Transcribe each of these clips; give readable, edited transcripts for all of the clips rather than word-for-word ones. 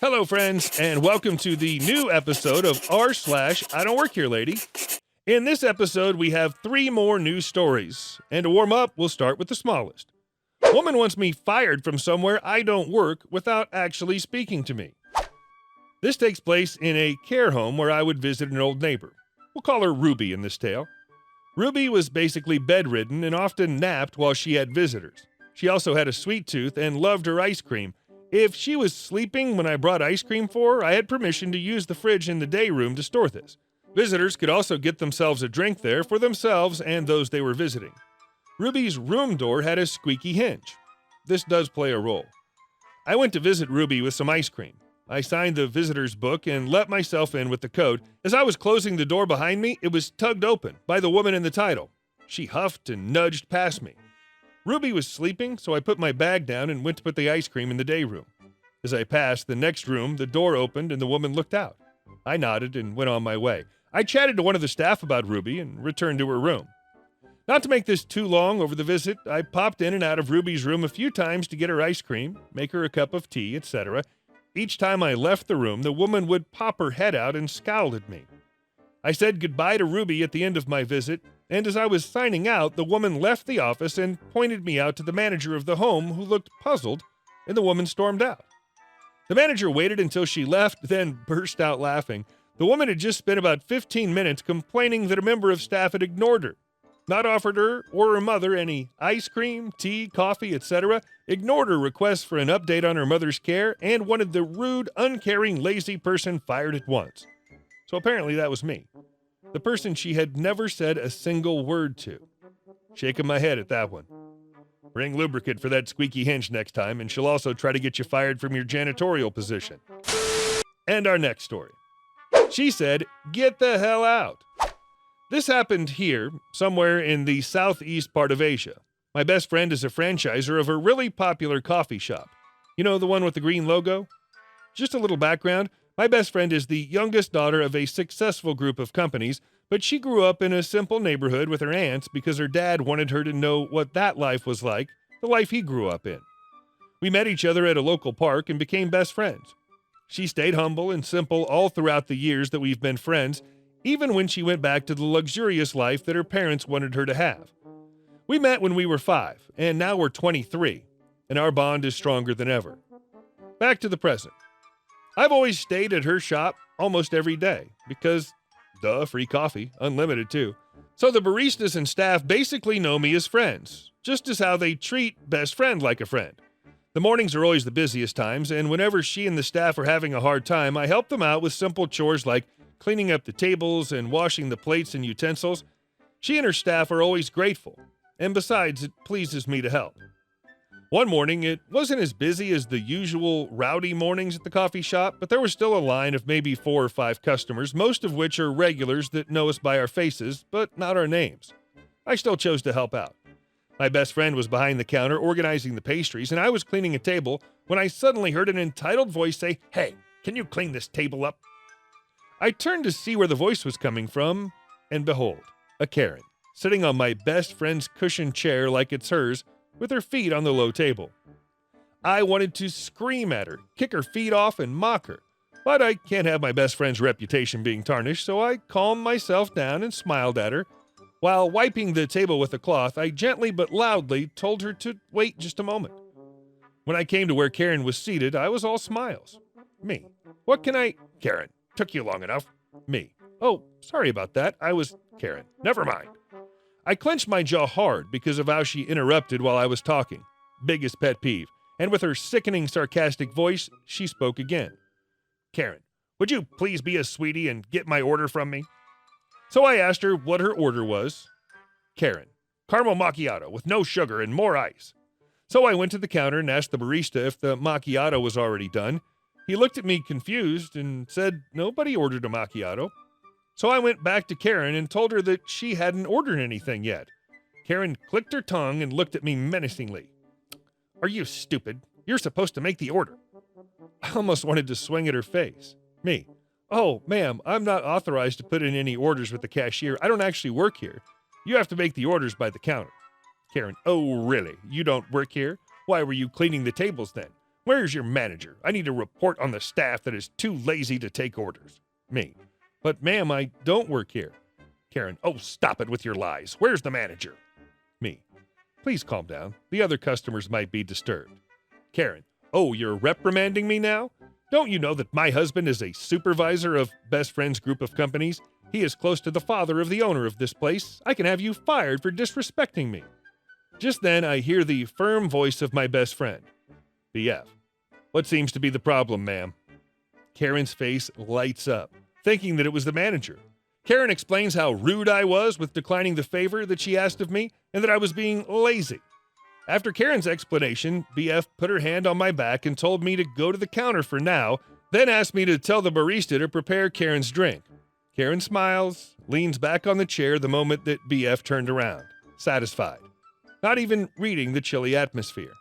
Hello, friends, and welcome to the new episode of r/IDontWorkHereLady. In this episode, we have 3 more news stories, and to warm up, we'll start with the smallest. Woman wants me fired from somewhere I don't work without actually speaking to me. This takes place in a care home where I would visit an old neighbor. We'll call her Ruby in this tale. Ruby was basically bedridden and often napped while she had visitors. She also had a sweet tooth and loved her ice cream. If she was sleeping when I brought ice cream for her, I had permission to use the fridge in the day room to store this. Visitors could also get themselves a drink there for themselves and those they were visiting. Ruby's room door had a squeaky hinge. This does play a role. I went to visit Ruby with some ice cream. I signed the visitor's book and let myself in with the code. As I was closing the door behind me, it was tugged open by the woman in the title. She huffed and nudged past me. Ruby was sleeping, so I put my bag down and went to put the ice cream in the day room. As I passed the next room, the door opened and the woman looked out. I nodded and went on my way. I chatted to one of the staff about Ruby and returned to her room. Not to make this too long over the visit, I popped in and out of Ruby's room a few times to get her ice cream, make her a cup of tea, etc. Each time I left the room, the woman would pop her head out and scowl at me. I said goodbye to Ruby at the end of my visit, and as I was signing out, the woman left the office and pointed me out to the manager of the home, who looked puzzled, and the woman stormed out. The manager waited until she left, then burst out laughing. The woman had just spent about 15 minutes complaining that a member of staff had ignored her, not offered her or her mother any ice cream, tea, coffee, etc., ignored her requests for an update on her mother's care, and wanted the rude, uncaring, lazy person fired at once. So apparently that was me. The person she had never said a single word to. Shaking my head at that one. Bring lubricant for that squeaky hinge next time, and she'll also try to get you fired from your janitorial position. And our next story. She said, "Get the hell out." This happened here, somewhere in the southeast part of Asia. My best friend is a franchisor of a really popular coffee shop. You know, the one with the green logo? Just a little background. My best friend is the youngest daughter of a successful group of companies, but she grew up in a simple neighborhood with her aunts because her dad wanted her to know what that life was like, the life he grew up in. We met each other at a local park and became best friends. She stayed humble and simple all throughout the years that we've been friends, even when she went back to the luxurious life that her parents wanted her to have. We met when we were 5, and now we're 23, and our bond is stronger than ever. Back to the present. I've always stayed at her shop almost every day because, free coffee, unlimited too. So the baristas and staff basically know me as friends, just as how they treat best friend like a friend. The mornings are always the busiest times, and whenever she and the staff are having a hard time, I help them out with simple chores like cleaning up the tables and washing the plates and utensils. She and her staff are always grateful, and besides, it pleases me to help. One morning, it wasn't as busy as the usual rowdy mornings at the coffee shop, but there was still a line of maybe 4 or 5 customers, most of which are regulars that know us by our faces, but not our names. I still chose to help out. My best friend was behind the counter organizing the pastries, and I was cleaning a table when I suddenly heard an entitled voice say, "Hey, can you clean this table up?" I turned to see where the voice was coming from, and behold, a Karen, sitting on my best friend's cushioned chair like it's hers, with her feet on the low table. I wanted to scream at her, kick her feet off, and mock her. But I can't have my best friend's reputation being tarnished, so I calmed myself down and smiled at her. While wiping the table with a cloth, I gently but loudly told her to wait just a moment. When I came to where Karen was seated, I was all smiles. Me. "What can I—" "Karen, took you long enough." Me. "Oh, sorry about that. I was—" "Karen, never mind." I clenched my jaw hard because of how she interrupted while I was talking. Biggest pet peeve. And with her sickening sarcastic voice, she spoke again. "Karen, would you please be a sweetie and get my order from me?" So I asked her what her order was. Karen, "Caramel macchiato with no sugar and more ice." So I went to the counter and asked the barista if the macchiato was already done. He looked at me confused and said nobody ordered a macchiato. So I went back to Karen and told her that she hadn't ordered anything yet. Karen clicked her tongue and looked at me menacingly. "Are you stupid? You're supposed to make the order." I almost wanted to swing at her face. Me. "Oh, ma'am, I'm not authorized to put in any orders with the cashier. I don't actually work here. You have to make the orders by the counter." Karen. "Oh, really? You don't work here? Why were you cleaning the tables then? Where's your manager? I need a report on the staff that is too lazy to take orders. Me. But ma'am, I don't work here. Karen. Oh, stop it with your lies. Where's the manager? Me. Please calm down. The other customers might be disturbed. Karen. Oh, you're reprimanding me now? Don't you know that my husband is a supervisor of Best Friend's group of companies? He is close to the father of the owner of this place. I can have you fired for disrespecting me. Just then, I hear the firm voice of my best friend. BF. What seems to be the problem, ma'am? Karen's face lights up, thinking that it was the manager. Karen explains how rude I was with declining the favor that she asked of me and that I was being lazy. After Karen's explanation, BF put her hand on my back and told me to go to the counter for now, then asked me to tell the barista to prepare Karen's drink. Karen smiles, leans back on the chair the moment that BF turned around, satisfied, not even reading the chilly atmosphere.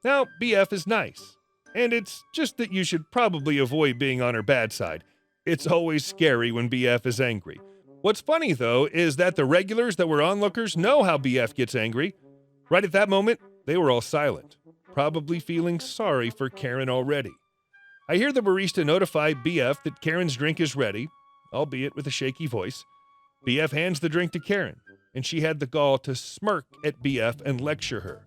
Now, BF is nice, and it's just that you should probably avoid being on her bad side. It's always scary when BF is angry. What's funny, though, is that the regulars that were onlookers know how BF gets angry. Right at that moment, they were all silent, probably feeling sorry for Karen already. I hear the barista notify BF that Karen's drink is ready, albeit with a shaky voice. BF hands the drink to Karen, and she had the gall to smirk at BF and lecture her.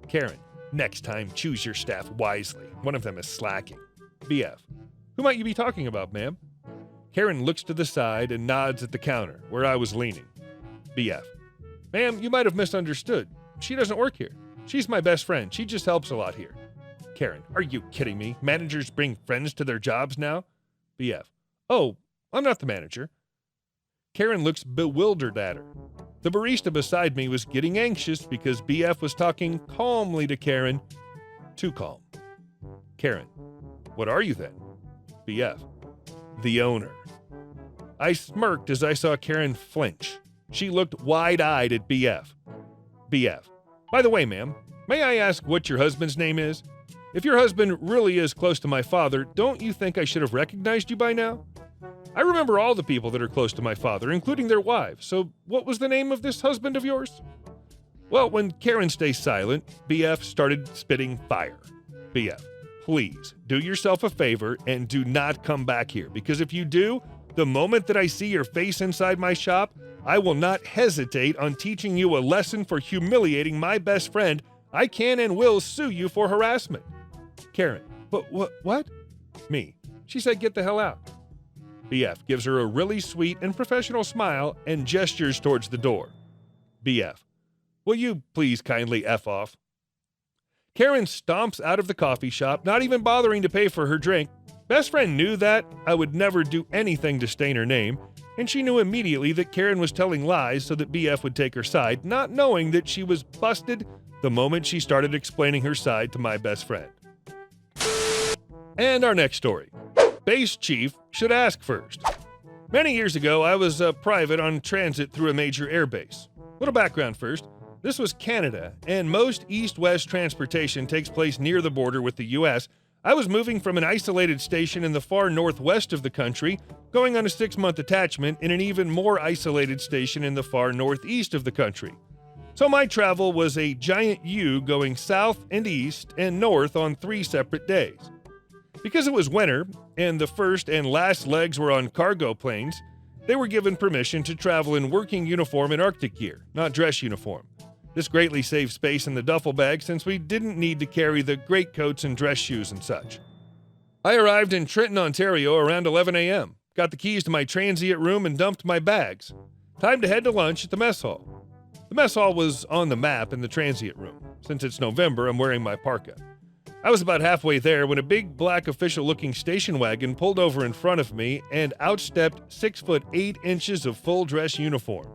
Karen, next time, choose your staff wisely. One of them is slacking. BF, who might you be talking about, ma'am? Karen looks to the side and nods at the counter, where I was leaning. BF, ma'am, you might have misunderstood. She doesn't work here. She's my best friend. She just helps a lot here. Karen, are you kidding me? Managers bring friends to their jobs now? BF, oh, I'm not the manager. Karen looks bewildered at her. The barista beside me was getting anxious because BF was talking calmly to Karen. Too calm. Karen, what are you then? BF, the owner. I smirked as I saw Karen flinch. She looked wide-eyed at BF. BF, by the way, ma'am, may I ask what your husband's name is? If your husband really is close to my father, don't you think I should have recognized you by now? I remember all the people that are close to my father, including their wives, so what was the name of this husband of yours? Well, when Karen stays silent, BF started spitting fire. BF, please, do yourself a favor and do not come back here, because if you do, the moment that I see your face inside my shop, I will not hesitate on teaching you a lesson for humiliating my best friend. I can and will sue you for harassment. Karen, but what? Me. She said get the hell out. BF gives her a really sweet and professional smile and gestures towards the door. BF, will you please kindly F off? Karen stomps out of the coffee shop, not even bothering to pay for her drink. Best friend knew that I would never do anything to stain her name, and she knew immediately that Karen was telling lies so that BF would take her side, not knowing that she was busted the moment she started explaining her side to my best friend. And our next story. Base chief should ask first. Many years ago, I was a private on transit through a major air base. Little background first. This was Canada, and most east-west transportation takes place near the border with the U.S. I was moving from an isolated station in the far northwest of the country, going on a 6-month attachment in an even more isolated station in the far northeast of the country. So my travel was a giant U going south and east and north on 3 separate days. Because it was winter, and the first and last legs were on cargo planes, they were given permission to travel in working uniform and Arctic gear, not dress uniform. This greatly saved space in the duffel bag since we didn't need to carry the greatcoats and dress shoes and such. I arrived in Trenton, Ontario around 11 a.m., got the keys to my transient room and dumped my bags. Time to head to lunch at the mess hall. The mess hall was on the map in the transient room. Since it's November, I'm wearing my parka. I was about halfway there when a big black official-looking station wagon pulled over in front of me and outstepped 6 foot 8 inches of full-dress uniform.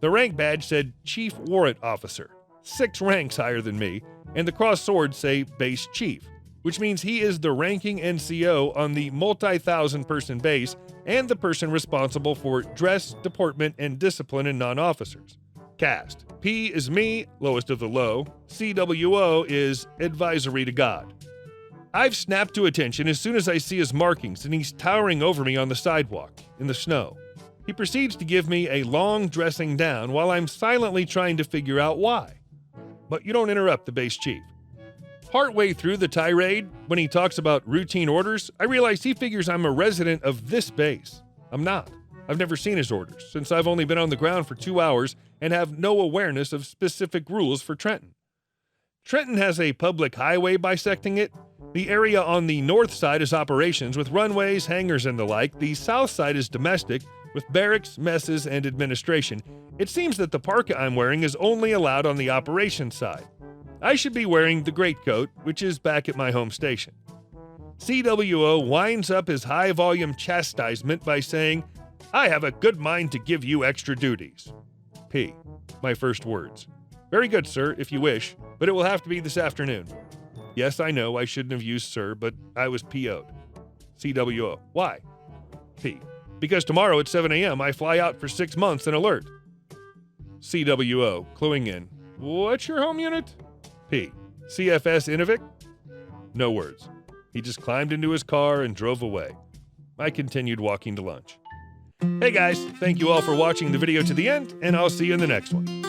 The rank badge said Chief Warrant Officer, 6 ranks higher than me, and the crossed swords say Base Chief, which means he is the ranking NCO on the multi-thousand-person base and the person responsible for dress, deportment, and discipline in non-officers. Caste. P is me, lowest of the low. CWO is advisory to God. I've snapped to attention as soon as I see his markings, and he's towering over me on the sidewalk, in the snow. He proceeds to give me a long dressing down while I'm silently trying to figure out why. But you don't interrupt the base chief. Partway through the tirade, when he talks about routine orders, I realize he figures I'm a resident of this base. I'm not. I've never seen his orders, since I've only been on the ground for 2 hours and have no awareness of specific rules for Trenton. Trenton has a public highway bisecting it. The area on the north side is operations with runways, hangars, and the like. The south side is domestic with barracks, messes, and administration. It seems that the parka I'm wearing is only allowed on the operations side. I should be wearing the greatcoat, which is back at my home station. CWO winds up his high-volume chastisement by saying, "I have a good mind to give you extra duties." P. My first words. "Very good, sir, if you wish, but it will have to be this afternoon." Yes, I know I shouldn't have used sir, but I was PO'd. CWO. Why? P. Because tomorrow at 7 a.m. I fly out for 6 months and alert. CWO. Cluing in. What's your home unit? P. CFS Innovic? No words. He just climbed into his car and drove away. I continued walking to lunch. Hey guys, thank you all for watching the video to the end, and I'll see you in the next one.